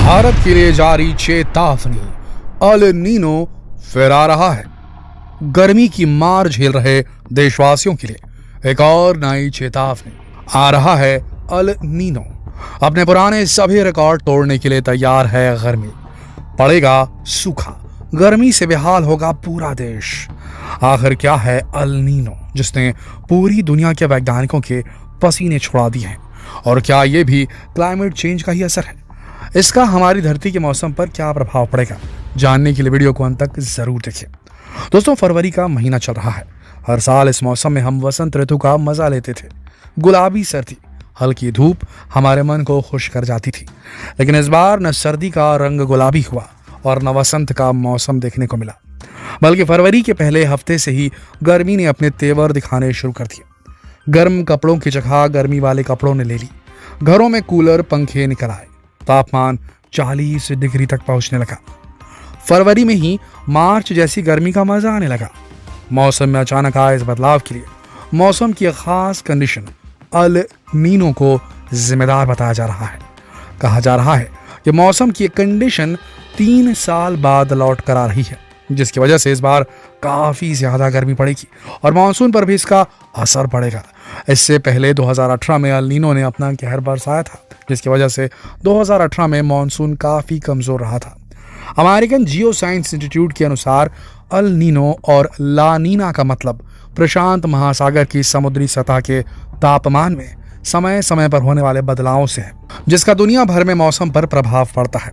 भारत के लिए जारी चेतावनी, अल नीनो फिर आ रहा है। गर्मी की मार झेल रहे देशवासियों के लिए एक और नई चेतावनी आ रहा है। अल नीनो अपने पुराने सभी रिकॉर्ड तोड़ने के लिए तैयार है। गर्मी पड़ेगा सूखा, गर्मी से बेहाल होगा पूरा देश। आखिर क्या है अल नीनो जिसने पूरी दुनिया के वैज्ञानिकों के पसीने छुड़ा दिए हैं, और क्या ये भी क्लाइमेट चेंज का ही असर है? इसका हमारी धरती के मौसम पर क्या प्रभाव पड़ेगा, जानने के लिए वीडियो को अंत तक जरूर देखिए। दोस्तों, फरवरी का महीना चल रहा है। हर साल इस मौसम में हम वसंत ऋतु का मजा लेते थे। गुलाबी सर्दी, हल्की धूप हमारे मन को खुश कर जाती थी। लेकिन इस बार न सर्दी का रंग गुलाबी हुआ और न वसंत का मौसम देखने को मिला, बल्कि फरवरी के पहले हफ्ते से ही गर्मी ने अपने तेवर दिखाने शुरू कर दिए। गर्म कपड़ों की जगह गर्मी वाले कपड़ों ने ले ली। घरों में कूलर पंखे निकल आए। तापमान 40 डिग्री तक पहुंचने लगा। फरवरी में ही मार्च जैसी गर्मी का मजा आने लगा। मौसम में अचानक आए इस बदलाव के लिए मौसम की खास कंडीशन अल नीनो को जिम्मेदार बताया जा रहा है। कहा जा रहा है कि मौसम की कंडीशन 3 साल बाद लौट कर आ रही है, जिसकी वजह से इस बार काफी ज्यादा गर्मी पड़ेगी और मानसून पर भी इसका असर पड़ेगा। इससे पहले 2018 में अल नीनो ने अपना कहर बरसाया था, जिसकी वजह से 2018 में मानसून काफी कमजोर रहा था। अमेरिकन जियो साइंस इंस्टीट्यूट के अनुसार अल नीनो और ला नीना का मतलब प्रशांत महासागर की समुद्री सतह के तापमान में समय समय पर होने वाले बदलावों से है, जिसका दुनिया भर में मौसम पर प्रभाव पड़ता है।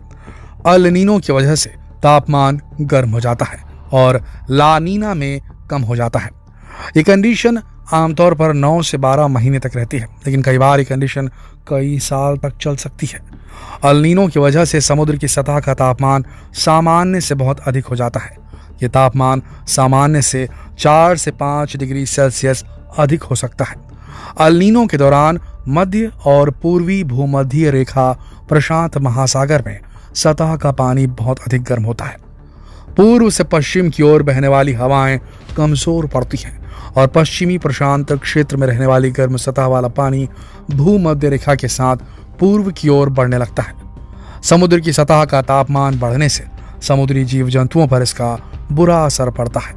अल नीनो की वजह से तापमान गर्म हो जाता है और ला नीना में कम हो जाता है। ये कंडीशन आमतौर पर 9 से 12 महीने तक रहती है, लेकिन कई बार ये कंडीशन कई साल तक चल सकती है। अल नीनो की वजह से समुद्र की सतह का तापमान सामान्य से बहुत अधिक हो जाता है। ये तापमान सामान्य से 4 से 5 डिग्री सेल्सियस अधिक हो सकता है। अल नीनो के दौरान मध्य और पूर्वी भूमध्य रेखा प्रशांत महासागर में सतह का पानी बहुत अधिक गर्म होता है। पूर्व से पश्चिम की ओर बहने वाली हवाएं कमजोर पड़ती हैं और पश्चिमी प्रशांत क्षेत्र में रहने वाली गर्म सतह वाला पानी भूमध्य रेखा के साथ पूर्व की ओर बढ़ने लगता है। समुद्र की सतह का तापमान बढ़ने से समुद्री जीव जंतुओं पर इसका बुरा असर पड़ता है।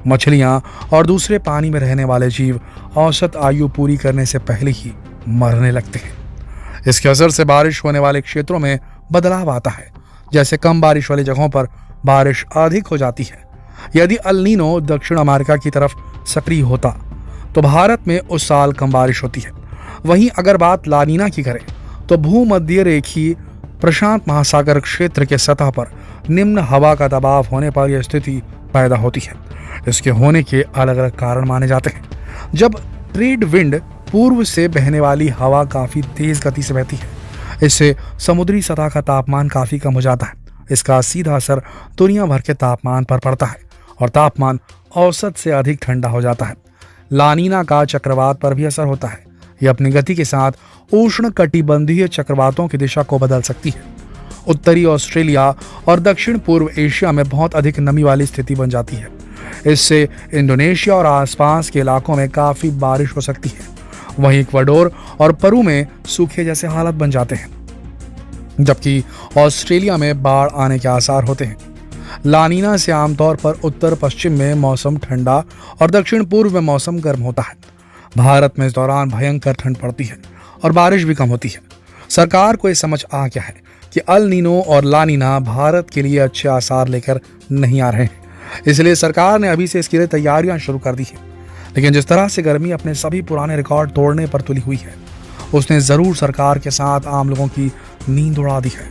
मछलियां और दूसरे पानी में रहने वाले जीव औसत आयु पूरी करने से पहले ही मरने लगते हैं। इसके असर से बारिश होने वाले क्षेत्रों में बदलाव आता है, जैसे कम बारिश वाली जगहों पर बारिश अधिक हो जाती है। यदि अल नीनो दक्षिण अमेरिका की तरफ सक्रिय होता तो भारत में उस साल कम बारिश होती है। वहीं अगर बात ला नीना की करें तो भूमध्य रेखीय प्रशांत महासागर क्षेत्र के सतह पर निम्न हवा का दबाव होने पर यह स्थिति पैदा होती है। इसके होने के अलग अलग कारण माने जाते हैं। जब ट्रेड विंड पूर्व से बहने वाली हवा काफी तेज गति से बहती है, इससे समुद्री सतह का तापमान काफी कम हो जाता है। इसका सीधा असर दुनिया भर के तापमान पर पड़ता है और तापमान औसत से अधिक ठंडा हो जाता है। ला नीना का चक्रवात पर भी असर होता है। यह अपनी गति के साथ उष्ण कटिबंधीय चक्रवातों की दिशा को बदल सकती है। उत्तरी ऑस्ट्रेलिया और दक्षिण पूर्व एशिया में बहुत अधिक नमी वाली स्थिति बन जाती है। इससे इंडोनेशिया और आसपास के इलाकों में काफी बारिश हो सकती है। वहीं इक्वाडोर और पेरू में सूखे जैसे हालत बन जाते हैं, जबकि ऑस्ट्रेलिया में बाढ़ आने के आसार होते हैं। ला नीना से आमतौर पर उत्तर पश्चिम में मौसम ठंडा और दक्षिण पूर्व में मौसम गर्म होता है। भारत में इस दौरान भयंकर ठंड पड़ती है और बारिश भी कम होती है। सरकार को यह समझ आ गया है कि अल नीनो और ला नीना भारत के लिए अच्छे आसार लेकर नहीं आ रहे हैं, इसलिए सरकार ने अभी से इसके लिए तैयारियां शुरू कर दी है। लेकिन जिस तरह से गर्मी अपने सभी पुराने रिकॉर्ड तोड़ने पर तुली हुई है, उसने जरूर सरकार के साथ आम लोगों की नींद उड़ा दी है।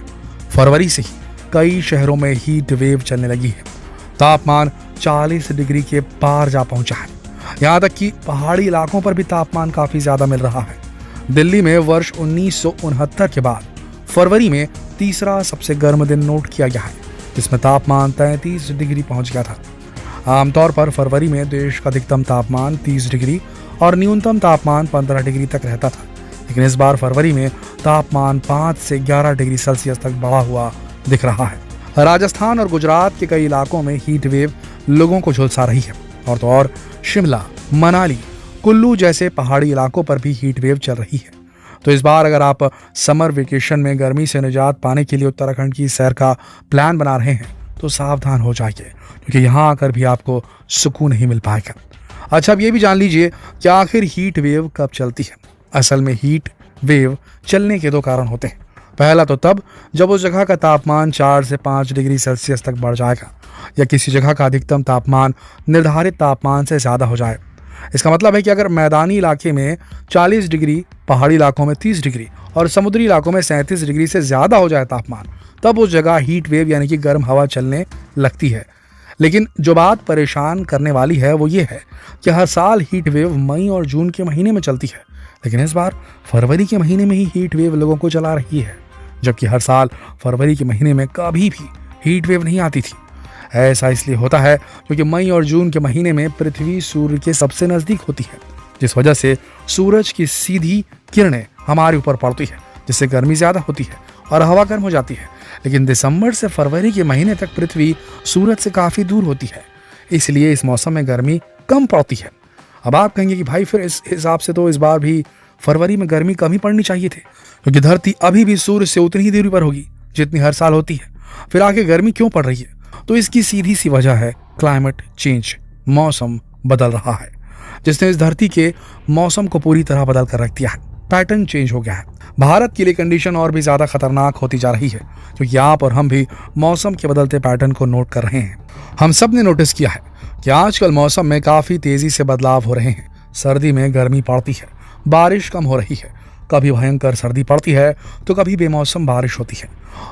फरवरी से ही कई शहरों में हीट वेव चलने लगी है। तापमान 40 डिग्री के पार जा पहुंचा है। यहाँ तक कि पहाड़ी इलाकों पर भी तापमान काफी ज्यादा मिल रहा है। दिल्ली में वर्ष 1969 के बाद फरवरी में तीसरा सबसे गर्म दिन नोट किया गया है, जिसमें तापमान 33 डिग्री पहुंच गया था। आमतौर पर फरवरी में देश का अधिकतम तापमान 30 डिग्री और न्यूनतम तापमान 15 डिग्री तक रहता था, लेकिन इस बार फरवरी में तापमान 5 से 11 डिग्री सेल्सियस तक बढ़ा हुआ दिख रहा है। राजस्थान और गुजरात के कई इलाकों में हीट वेव लोगों को झुलसा रही है, और तो और शिमला, मनाली, कुल्लू जैसे पहाड़ी इलाकों पर भी हीट वेव चल रही है। तो इस बार अगर आप समर वेकेशन में गर्मी से निजात पाने के लिए उत्तराखंड की सैर का प्लान बना रहे हैं तो सावधान हो जाइए, क्योंकि यहाँ आकर भी आपको सुकून नहीं मिल पाएगा। अच्छा, अब ये भी जान लीजिए कि आखिर हीट वेव कब चलती है। असल में हीट वेव चलने के दो कारण होते हैं। पहला तो तब जब उस जगह का तापमान 4 से 5 डिग्री सेल्सियस तक बढ़ जाएगा, या किसी जगह का अधिकतम तापमान निर्धारित तापमान से ज़्यादा हो जाए। इसका मतलब है कि अगर मैदानी इलाके में 40 डिग्री, पहाड़ी इलाकों में 30 डिग्री और समुद्री इलाकों में 37 डिग्री से ज़्यादा हो जाए तापमान, तब उस जगह हीट वेव यानी कि गर्म हवा चलने लगती है। लेकिन जो बात परेशान करने वाली है वो ये है कि हर साल हीट वेव मई और जून के महीने में चलती है, लेकिन इस बार फरवरी के महीने में ही हीट वेव लोगों को चला रही है, जबकि हर साल फरवरी के महीने में कभी भी हीट वेव नहीं आती थी। ऐसा इसलिए होता है क्योंकि मई और जून के महीने में पृथ्वी सूर्य के सबसे नज़दीक होती है, जिस वजह से सूरज की सीधी किरणें हमारे ऊपर पड़ती है, जिससे गर्मी ज़्यादा होती है और हवा गर्म हो जाती है। लेकिन दिसंबर से फरवरी के महीने तक पृथ्वी सूरज से काफ़ी दूर होती है, इसलिए इस मौसम में गर्मी कम पड़ती है। अब आप कहेंगे कि भाई फिर इस हिसाब से तो इस बार भी फरवरी में गर्मी कम ही पड़नी चाहिए थे, क्योंकि धरती अभी भी सूर्य से उतनी ही दूरी पर होगी जितनी हर साल होती है। फिर आगे गर्मी क्यों पड़ रही है? तो इसकी सीधी सी वजह है क्लाइमेट चेंज। मौसम बदल रहा है, जिसने इस धरती के मौसम को पूरी तरह बदल कर रख दिया है। पैटर्न चेंज हो गया है। भारत के लिए कंडीशन और भी ज्यादा खतरनाक होती जा रही है, क्योंकि आप और हम भी मौसम के बदलते पैटर्न को नोट कर रहे हैं। हम सब ने नोटिस किया है कि आजकल मौसम में काफी तेजी से बदलाव हो रहे हैं। सर्दी में गर्मी पड़ती है, बारिश कम हो रही है, कभी भयंकर सर्दी पड़ती है तो कभी बेमौसम बारिश होती है,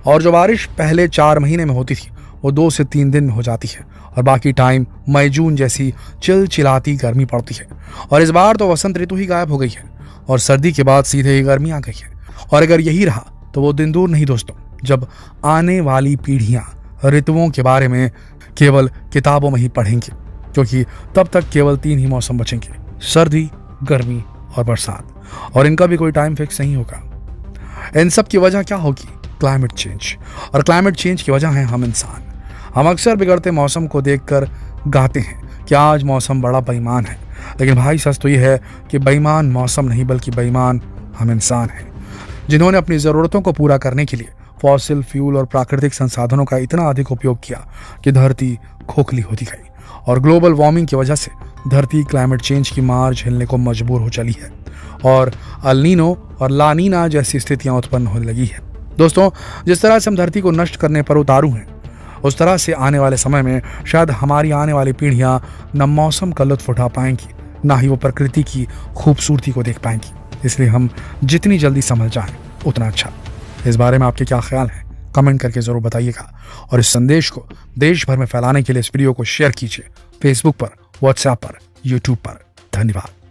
और जो बारिश पहले 4 महीने में होती थी वो 2 से 3 दिन में हो जाती है, और बाकी टाइम मई जून जैसी चिलचिलाती गर्मी पड़ती है। और इस बार तो वसंत ऋतु ही गायब हो गई है और सर्दी के बाद सीधे ही गर्मी आ गई है। और अगर यही रहा तो वो दिन दूर नहीं दोस्तों, जब आने वाली पीढ़ियां ऋतुओं के बारे में केवल किताबों में ही पढ़ेंगे, क्योंकि तब तक केवल 3 ही मौसम बचेंगे, सर्दी, गर्मी और बरसात, और इनका भी कोई टाइम फिक्स नहीं होगा। इन सब की वजह क्या होगी? Climate change. और क्लाइमेट चेंज की वजह है हम इंसान। हम अक्सर बिगड़ते मौसम को देखकर गाते हैं कि आज मौसम बड़ा बेईमान है, लेकिन भाई सच तो यह है कि बेईमान मौसम नहीं बल्कि बेईमान हम इंसान हैं, जिन्होंने अपनी ज़रूरतों को पूरा करने के लिए फॉसिल फ्यूल और प्राकृतिक संसाधनों का इतना अधिक उपयोग किया कि धरती खोखली होती गई। और ग्लोबल वार्मिंग की वजह से धरती क्लाइमेट चेंज की मार झेलने को मजबूर हो चली है, और अल नीनो और ला नीना जैसी स्थितियां उत्पन्न होने लगी है। दोस्तों, जिस तरह से हम धरती को नष्ट करने पर उतारू हैं, उस तरह से आने वाले समय में शायद हमारी आने वाली पीढ़ियां न मौसम का लुत्फ उठा पाएंगी, ना ही वो प्रकृति की खूबसूरती को देख पाएंगी। इसलिए हम जितनी जल्दी समझ जाएं उतना अच्छा। इस बारे में आपके क्या ख्याल हैं? कमेंट करके जरूर बताइएगा, और इस संदेश को देश भर में फैलाने के लिए इस वीडियो को शेयर कीजिए, फेसबुक पर, व्हाट्सएप पर, यूट्यूब पर। धन्यवाद।